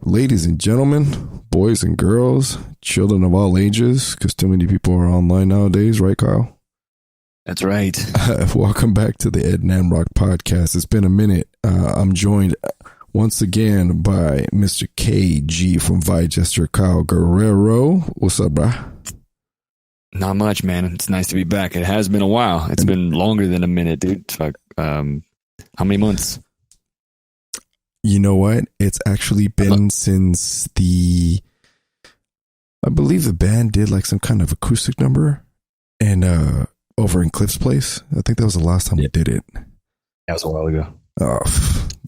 ladies and gentlemen, boys and girls, children of all ages, because too many people are online nowadays, right, Kyle? That's right. Welcome back to the Ed Namrok podcast. It's been a minute. I'm joined once again by Mr. KG from Vie Jester, Kyle Guerrero. What's up, brah? Not much, man. It's nice to be back. It has been a while. It's been longer than a minute, dude. Fuck. How many months? You know what? It's actually been since I believe the band did like some kind of acoustic number and over in Cliff's place. I think that was the last time we did it. That was a while ago. Oh,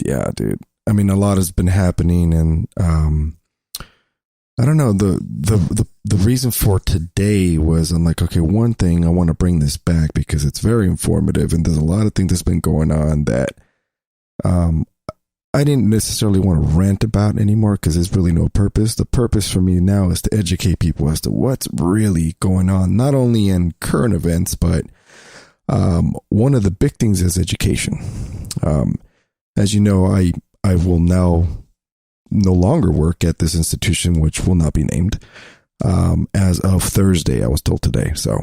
yeah, dude. I mean, a lot has been happening, and I don't know. The reason for today was I'm like, okay, one thing, I want to bring this back because it's very informative, and there's a lot of things that's been going on that I didn't necessarily want to rant about anymore because there's really no purpose. The purpose for me now is to educate people as to what's really going on, not only in current events, but one of the big things is education. As you know, I will now no longer work at this institution, which will not be named, as of Thursday, I was told today. So,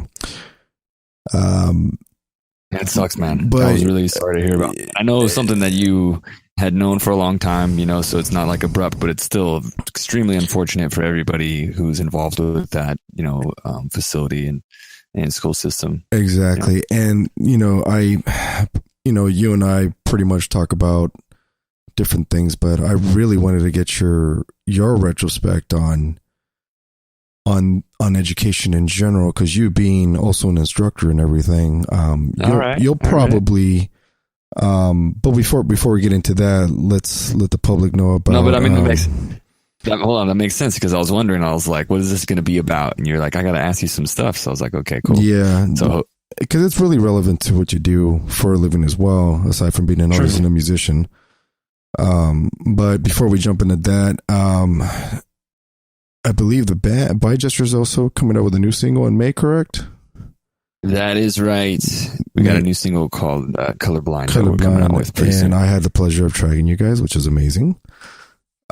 that sucks, man. But I was really sorry to hear about. I know it was something that you had known for a long time, so it's not like abrupt, but it's still extremely unfortunate for everybody who's involved with that, facility and school system. Exactly. And, you and I pretty much talk about different things, but I really wanted to get your retrospect on education in general, because you being also an instructor and everything, you'll probably but before we get into that, let's let the public know about. No, but I mean, that makes sense, because I was wondering, I was like, what is this going to be about? And you're like, I got to ask you some stuff. So I was like, okay, cool. Yeah. So because it's really relevant to what you do for a living as well, aside from being an artist and a musician. But before we jump into that, I believe the band Vie Jester is also coming out with a new single in May, correct? That is right. We got a new single called Colorblind that we're coming out with pretty soon. I had the pleasure of tracking you guys, which is amazing.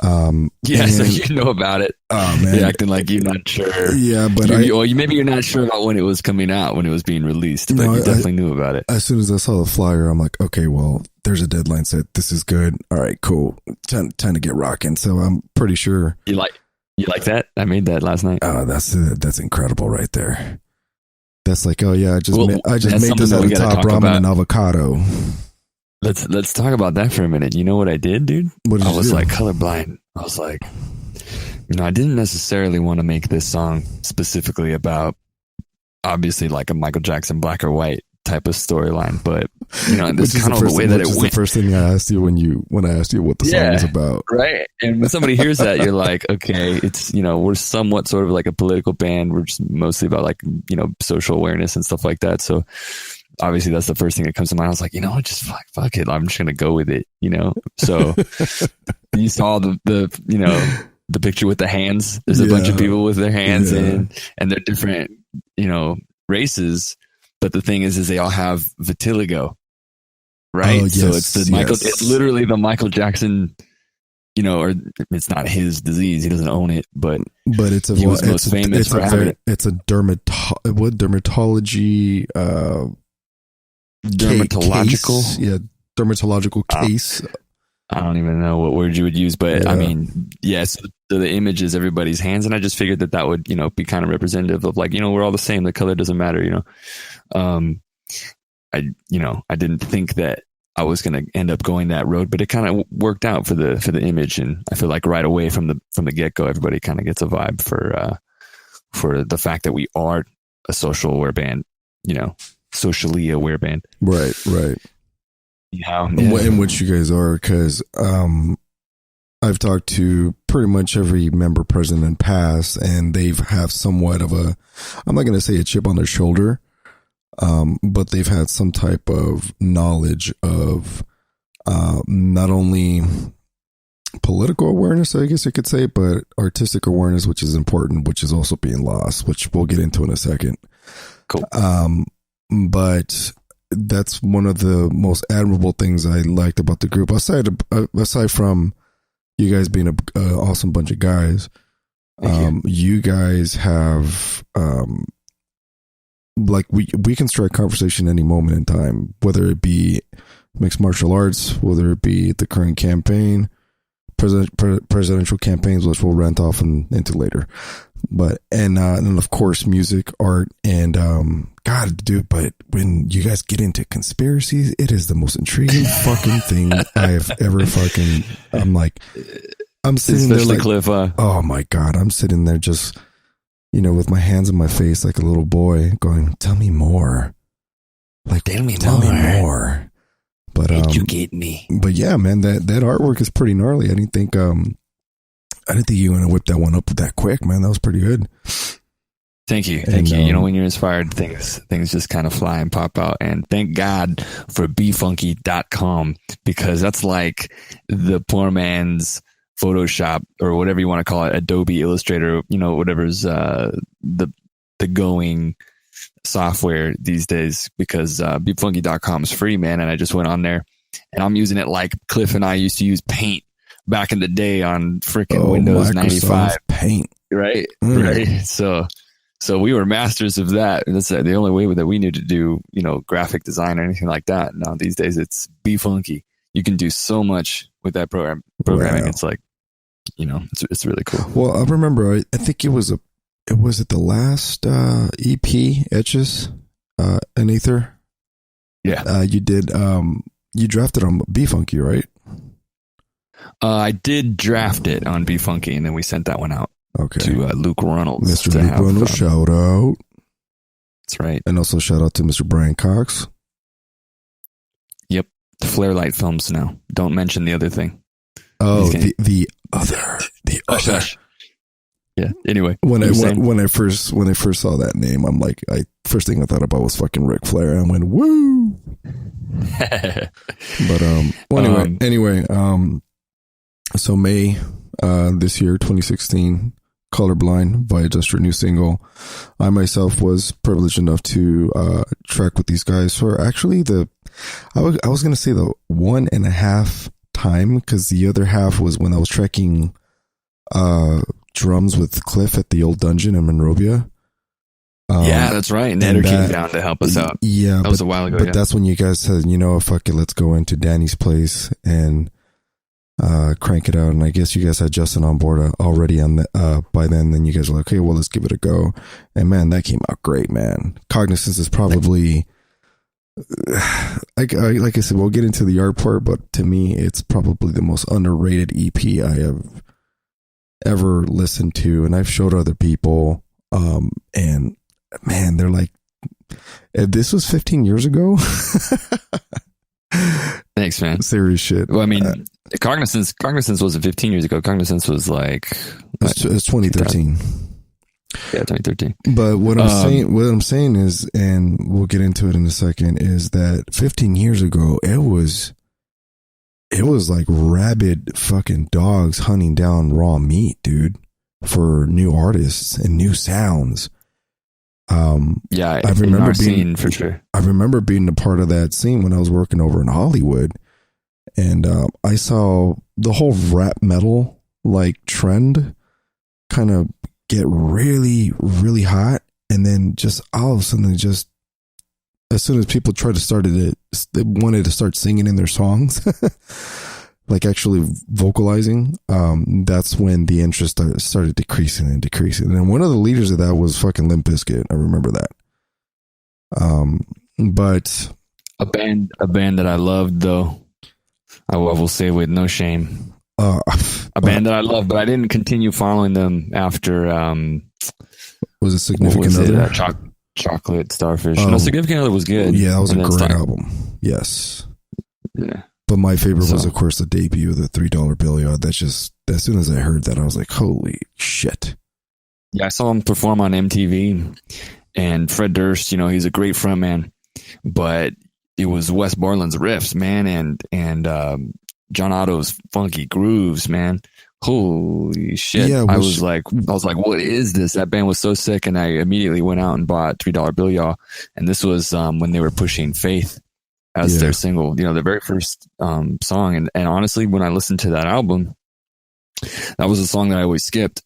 So you know about it. Oh man, you're acting like you're not sure. Yeah, but maybe you're not sure about when it was coming out, when it was being released, but you definitely knew about it. As soon as I saw the flyer, I'm like, okay, well, there's a deadline set. This is good. All right, cool. Time to get rocking. So I'm pretty sure you like that. I made that last night. Oh, that's incredible right there. That's like, oh yeah, I just made this out of top ramen and avocado. Let's talk about that for a minute. You know what I did, dude? I was like colorblind. I was like, I didn't necessarily want to make this song specifically about, obviously, like a Michael Jackson black or white type of storyline, but this kind of the way that it went. The first thing I asked you when I asked you what the song was about, right? And when somebody hears that, you're like, okay, it's we're somewhat sort of like a political band. We're just mostly about like social awareness and stuff like that. So obviously that's the first thing that comes to mind. I was like, just fuck it. I'm just gonna go with it, So you saw the picture with the hands. There's a bunch of people with their hands in, and they're different, races. But the thing is they all have vitiligo, right? Oh, yes, so it's it's literally the Michael Jackson, or it's not his disease. He doesn't own it, but it's he was most famous for having it. It's a dermatology, dermatological, dermatological case. I don't even know what word you would use, but I mean, yes. So the image is everybody's hands, and I just figured that would, be kind of representative of like, we're all the same. The color doesn't matter, I didn't think that I was going to end up going that road, but it kind of worked out for the image, and I feel like right away from the get go, everybody kind of gets a vibe for the fact that we are a social aware band, socially aware band, right. Yeah. In which you guys are, because I've talked to pretty much every member present and past, and they've have somewhat of I'm not going to say a chip on their shoulder, but they've had some type of knowledge of not only political awareness, I guess you could say, but artistic awareness, which is important, which is also being lost, which we'll get into in a second. Cool. But that's one of the most admirable things I liked about the group, aside from you guys being a awesome bunch of guys, you guys have like we can start conversation any moment in time, whether it be mixed martial arts, whether it be the current campaign, presidential campaigns, which we'll rant off into later. But and of course music, art, and God, dude. But when you guys get into conspiracies, it is the most intriguing fucking thing I have ever fucking. I'm sitting there like, Cliff, oh my God, I'm sitting there just, with my hands in my face like a little boy, going, "Tell me more, like tell me more." But educate me. But yeah, man, that artwork is pretty gnarly. I didn't think you were gonna whip that one up that quick, man. That was pretty good. Thank you. Thank you. When you're inspired, things just kind of fly and pop out. And thank God for befunky.com, because that's like the poor man's Photoshop, or whatever you want to call it, Adobe Illustrator, whatever's the going software these days, because befunky.com is free, man. And I just went on there and I'm using it like Cliff and I used to use Paint back in the day on freaking Windows Microsoft 95 Paint, right? So we were masters of that. And that's the only way that we knew to do, graphic design or anything like that. Now these days it's BeFunky. You can do so much with that programming. Wow. It's like, it's really cool. Well, I remember, I think it was the last EP, Etches, and Ether. Yeah. You did, you drafted on BeFunky, right? I did draft it on BeFunky, and then we sent that one out to Luke Reynolds. Mr. Luke Reynolds, shout out. That's right. And also shout out to Mr. Brian Cox. Yep. Flare Light Films now. Don't mention the other thing. Oh, the other. Hush. Yeah. Anyway, when I first saw that name, I'm like, first thing I thought about was fucking Ric Flair. I went, woo. But anyway, so May this year, 2016, Colorblind, Vie Jester, new single. I myself was privileged enough to track with these guys for actually I was gonna say the 1.5 time, because the other half was when I was tracking drums with Cliff at the old dungeon in Monrovia. Yeah, that's right. Netter came down to help us out. Yeah, that was a while ago. But that's when you guys said, fuck it, let's go into Danny's place and crank it out. And I guess you guys had Justin on board already by then. Then you guys were like, okay, well, let's give it a go. And man, that came out great, man. Cognizance is probably, like I said, we'll get into the art part, but to me, it's probably the most underrated EP I have ever listened to. And I've showed other people, and man, they're like, this was 15 years ago. Thanks, man. Serious shit. Well, I mean, Cognizance wasn't 15 years ago. Cognizance was like it's 2013. Yeah, 2013. But what I'm saying is, and we'll get into it in a second, is that 15 years ago, it was like rabid fucking dogs hunting down raw meat, dude, for new artists and new sounds. Yeah, I remember being for sure. I remember being a part of that scene when I was working over in Hollywood, and I saw the whole rap metal like trend kind of get really, really hot, and then just all of a sudden, just as soon as people they wanted to start singing in their songs, like actually vocalizing, that's when the interest started decreasing. And one of the leaders of that was fucking Limp Bizkit. I remember that. But a band that I loved, though, I will say with no shame, a band that I loved, but I didn't continue following them after. Was it Significant Other? Chocolate Starfish. No, Significant Other was good. Yeah, that was a great album. Yes. Yeah. But my favorite was, of course, the debut of the $3 bill. That's just, as soon as I heard that, I was like, holy shit. Yeah, I saw him perform on MTV, and Fred Durst, he's a great frontman, but it was Wes Borland's riffs, man, and John Otto's funky grooves, man. Holy shit. Yeah, I was like, what is this? That band was so sick, and I immediately went out and bought $3 Bill Y'all, and this was when they were pushing Faith as their single, the very first song. And honestly, when I listened to that album, That was a song that I always skipped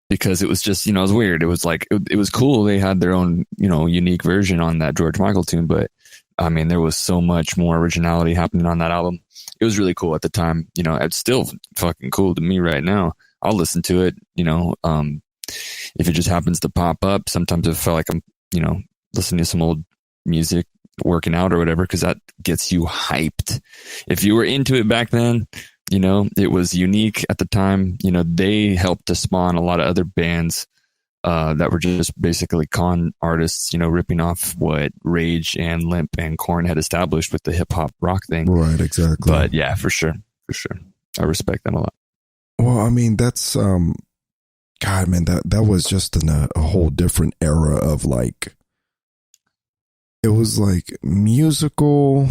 because it was just, it was weird. It was like, it was cool. They had their own, unique version on that George Michael tune, but I mean, there was so much more originality happening on that album. It was really cool at the time. It's still fucking cool to me right now. I'll listen to it, if it just happens to pop up. Sometimes I feel like I'm, listening to some old music, working out or whatever, because that gets you hyped. If you were into it back then, it was unique at the time. They helped to spawn a lot of other bands that were just basically con artists, ripping off what Rage and Limp and Korn had established with the hip hop rock thing. Right, exactly. But yeah, for sure. I respect them a lot. Well, I mean, that's, God, man, that was just in a whole different era of like, it was like musical,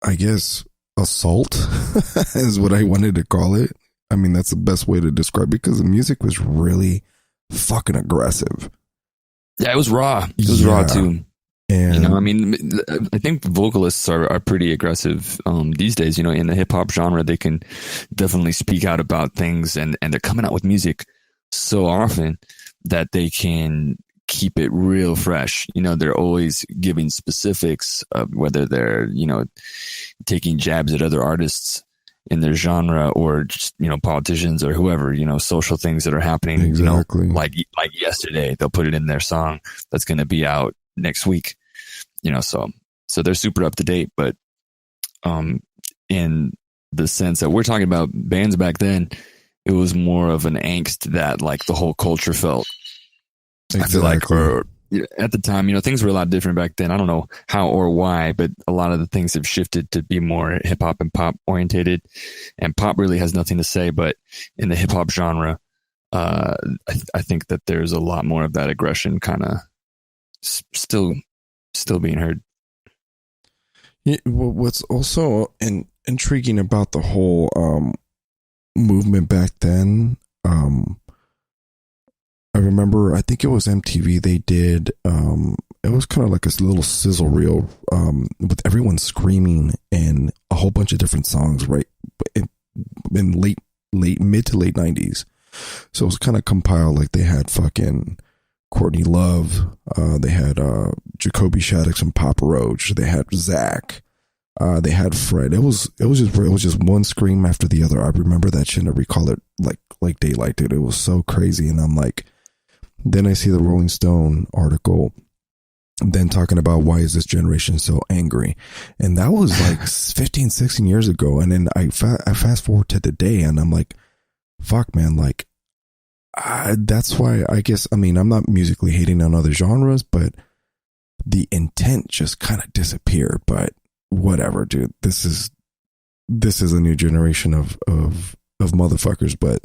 I guess, assault is what I wanted to call it. I mean, that's the best way to describe it because the music was really fucking aggressive. Yeah, it was raw. It was raw too. And I mean, I think vocalists are pretty aggressive these days. In the hip hop genre, they can definitely speak out about things, and they're coming out with music so often that they can keep it real fresh. They're always giving specifics of whether they're, taking jabs at other artists in their genre or just, politicians or whoever, social things that are happening, exactly. Like yesterday, they'll put it in their song that's going to be out next week, so they're super up to date. But in the sense that we're talking about bands back then, it was more of an angst that like the whole culture felt. Exactly. I feel like, or at the time, things were a lot different back then. I don't know how or why, but a lot of the things have shifted to be more hip hop and pop orientated, and pop really has nothing to say. But in the hip hop genre, I think that there's a lot more of that aggression kind of still being heard. Yeah, what's also intriguing about the whole movement back then, I remember, I think it was MTV, they did, it was kind of like a little sizzle reel with everyone screaming and a whole bunch of different songs, right? In mid to late 90s. So it was kind of compiled, like they had fucking Courtney Love, they had Jacoby Shaddix and Papa Roach, they had Zach, they had Fred. It was just one scream after the other. I remember that shit and I recall it like daylight, dude. It was so crazy. And I'm like, then I see the Rolling Stone article then talking about why is this generation so angry, and that was like 15, 16 years ago. And then I fast forward to today and I'm like, fuck, man, like that's why I guess, I mean, I'm not musically hating on other genres, but the intent just kind of disappeared. But whatever, dude, this is a new generation of motherfuckers. But